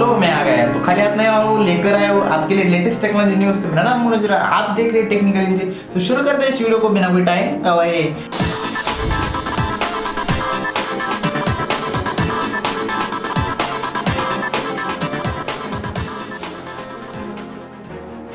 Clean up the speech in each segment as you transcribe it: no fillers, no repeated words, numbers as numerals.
लो मैं आ गया। तो खाली हाथ नहीं आओ, लेकर आया हूँ आपके लिए लेटेस्ट टेक्नोलॉजी न्यूज़। तो मेरा नाम मनोज, आप देख रहे हैं टेक्निकल इंडिया। तो शुरू करते हैं इस वीडियो को बिना कोई टाइम गवाए।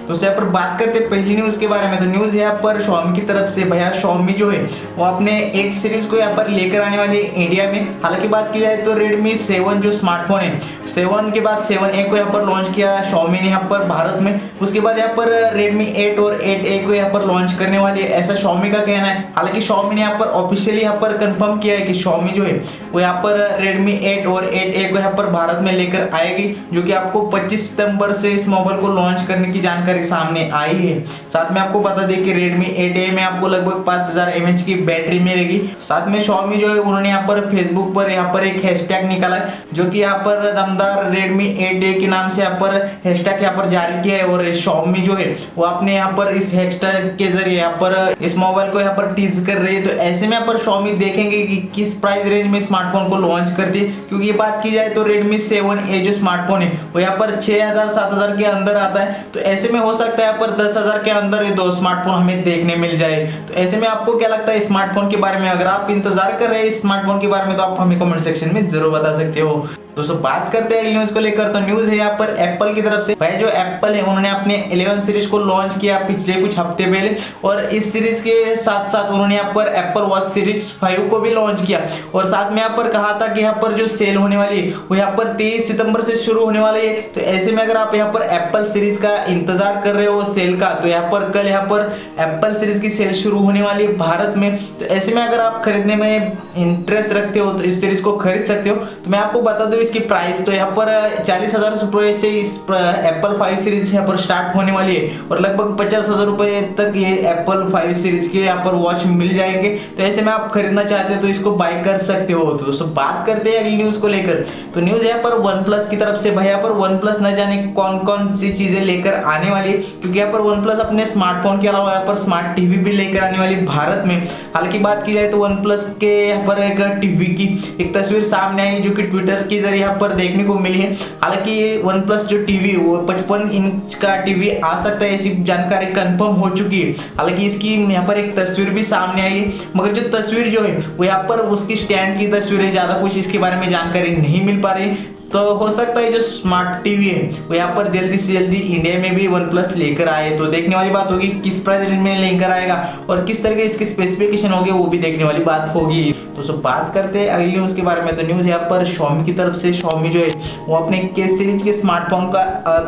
तो यहाँ पर बात करते हैं पहली न्यूज़ के बारे में। तो न्यूज़ यहाँ पर Xiaomi की तरफ से, भैया Xiaomi जो है वो अपने 8 सीरीज को यहाँ पर लेकर आने वाली है इंडिया में। हालांकि बात की जाए तो Redmi 7 जो स्मार्टफोन है, 7 के बाद 7A को यहाँ पर लॉन्च किया Xiaomi ने यहाँ पर भारत में। उसके बाद यहाँ पर Redmi 8 और 8A को यहाँ पर लॉन्च करने वाली है, ऐसा Xiaomi का कहना है। हालांकि Xiaomi ने यहाँ पर ऑफिशियली यहाँ पर कंफर्म किया है कि Xiaomi जो है वो यहाँ पर Redmi 8 और 8A को यहाँ पर भारत में लेकर आएगी, जो कि आपको 25 सितंबर से इस मोबाइल को लॉन्च करने की जानकारी सामने आई है। साथ में आपको बता दें कि Redmi 8A में आपको लगभग 5000 mAh की बैटरी मिलेगी। साथ में Xiaomi जो है उन्होंने यहाँ पर फेसबुक पर यहाँ पर एक हैशटैग निकाला है, जो कि यहाँ पर दमदार Redmi 8A के नाम से यहाँ पर हैशटैग यहाँ पर जारी किया है। और Xiaomi जो है वो अपने यहाँ पर इस हैशटैग के जरिए यहाँ पर इस मोबाइल को यहाँ पर टीज कर रही है। तो ऐसे में यहाँ पर Xiaomi देखेंगे कि किस प्राइस रेंज में स्मार्टफोन को लॉन्च कर दी, क्योंकि ये बात की जाए तो Redmi 7A जो स्मार्टफोन है वो यहाँ पर 6000-7000 के अंदर आता है। तो ऐसे में हो सकता है यहाँ पर 10,000 के अंदर ये 2 स्मार्टफोन हमें देखने मिल जाए। तो ऐसे में आपको क्या लगता है स्मार्टफोन के बारे में? अगर आप इंतजार कर रहे हैं स्मार्टफोन के बारे में तो आप हमें कमेंट सेक्शन में जरूर बता सकते हो। दोस्तों बात करते हैं न्यूज़ को लेकर। तो न्यूज़ है यहाँ पर एप्पल की तरफ से। भाई जो एप्पल है उन्होंने अपने 11 सीरीज को लॉन्च किया पिछले कुछ हफ्ते पहले, और इस सीरीज के साथ साथ उन्होंने यहाँ पर एप्पल वॉच सीरीज 5 को भी लॉन्च किया। और साथ में यहाँ पर कहा था कि यहाँ पर जो सेल होने वाली है वो यहाँ पर 23 सितंबर से शुरू होने वाली है। तो ऐसे में अगर आप यहाँ पर एप्पल सीरीज का इंतजार कर रहे हो सेल का, तो यहाँ पर कल यहाँ पर एप्पल सीरीज की सेल शुरू होने वाली है भारत में। तो ऐसे में अगर आप खरीदने में इंटरेस्ट रखते हो तो इस सीरीज को खरीद सकते हो। तो मैं आपको बता दूं इसकी प्राइस तो यहाँ पर 40,000 रुपये से इस एप्पल 5 सीरीज यहाँ पर स्टार्ट होने वाली है, और लगभग 50,000 रुपये तक ये एप्पल 5 सीरीज के यहाँ पर वॉच मिल जाएंगे। तो ऐसे में आप खरीदना चाहते हो तो इसको बाय कर सकते हो। तो दोस्तों बात करते हैं अगली न्यूज़ को लेकर। तो न्यूज़ यहाँ पर OnePlus की तरफ से। भाई यहाँ पर OnePlus न जाने कौन कौन सी चीजें लेकर आने वाली है, क्योंकि यहाँ पर OnePlus अपने स्मार्टफोन के अलावा यहाँ पर स्मार्ट टीवी भी लेकर आने वाली भारत में। हालांकि बात की जाए तो OnePlus के यहाँ पर एक टीवी की एक तस्वीर सामने आई, जो कि ट्विटर के जरिए यहाँ पर देखने को मिली है। हालांकि ये OnePlus जो टीवी वो 55 इंच का टीवी आ सकता है, ऐसी जानकारी कंफर्म हो चुकी है। हालांकि इसकी यहाँ पर एक तस्वीर भी सामने आई है, मगर जो तस्वीर जो है वो यहाँ पर उसकी स्टैंड की तस्वीर है, ज्यादा कुछ इसके बारे में जानकारी नहीं मिल पा रही। तो हो सकता है जो स्मार्ट टीवी है वो यहाँ पर जल्दी से जल्दी इंडिया में भी OnePlus लेकर आए। तो देखने वाली बात होगी किस प्राइस रेंज में लेकर आएगा और किस तरह के इसके स्पेसिफिकेशन होंगे, वो भी देखने वाली बात होगी। तो सब बात करते हैं अगली न्यूज़ के बारे में। तो न्यूज़ यहाँ पर Xiaomi की तरफ से। Xiaomi जो है वो अपने K सीरीज के स्मार्टफोन का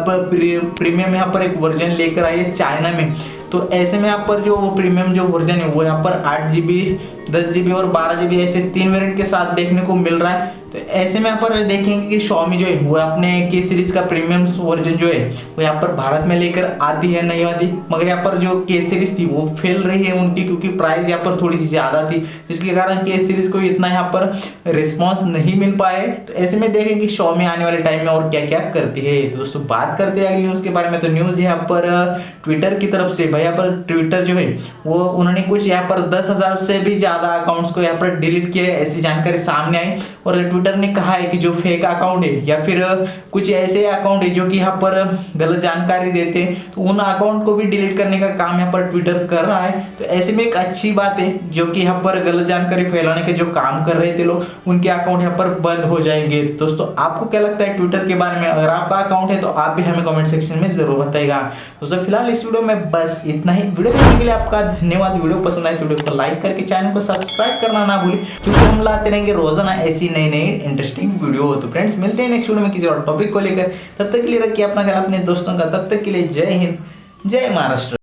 प्रीमियम यहाँ पर एक वर्जन लेकर आई है चाइना में। तो ऐसे में यहाँ पर जो प्रीमियम जो वर्जन है वो यहाँ पर 8GB, 10GB और 12GB ऐसे 3 वेरिएंट के साथ देखने को मिल रहा है। तो ऐसे में यहाँ पर देखेंगे कि Xiaomi जो है वो अपने K सीरीज का प्रीमियम वर्जन जो है वो यहाँ पर भारत में लेकर आती है नहीं आती। मगर यहाँ पर जो K सीरीज थी वो फेल रही है उनकी, क्योंकि प्राइस यहाँ पर थोड़ी सी ज्यादा थी, जिसके कारण K सीरीज को इतना यहाँ पर रिस्पॉन्स नहीं मिल पाए। तो ऐसे में देखेंगे कि Xiaomi आने वाले टाइम में और क्या क्या करती है। तो दोस्तों बात करते हैं अगली न्यूज़ के बारे में। तो न्यूज़ यहाँ पर ट्विटर की तरफ से। भाई यहाँ पर ट्विटर जो है वो उन्होंने कुछ यहाँ पर 10,000 से भी ज्यादा अकाउंट्स को यहाँ पर डिलीट किया है, ऐसी जानकारी सामने आई। और ट्विटर ने कहा है कि जो फेक अकाउंट है या फिर कुछ ऐसे अकाउंट है जो कि यहाँ पर गलत जानकारी देते हैं, तो उन अकाउंट को भी डिलीट करने का काम यहाँ पर ट्विटर कर रहा है। तो ऐसे में एक अच्छी बात है, जो कि यहाँ पर गलत जानकारी फैलाने के जो काम कर रहे थे लोग, उनके अकाउंट यहाँ पर बंद हो जाएंगे। दोस्तों आपको क्या लगता है ट्विटर के बारे में? अगर आपका अकाउंट है तो आप भी हमें कमेंट सेक्शन में जरूर बताइएगा। दोस्तों फिलहाल इस वीडियो में बस इतना ही। वीडियो देखने के लिए आपका धन्यवाद। वीडियो पसंद आए तो वीडियो को लाइक करके चैनल को सब्सक्राइब करना ना भूलें, क्योंकि हम लाते रहेंगे रोजाना ऐसी नई नई इंटरेस्टिंग वीडियो। तो फ्रेंड्स मिलते हैं नेक्स्ट वीडियो में किसी और टॉपिक को लेकर। तब तक के लिए रखिए अपना ख्याल अपने दोस्तों का। तब तक के लिए जय हिंद, जय महाराष्ट्र।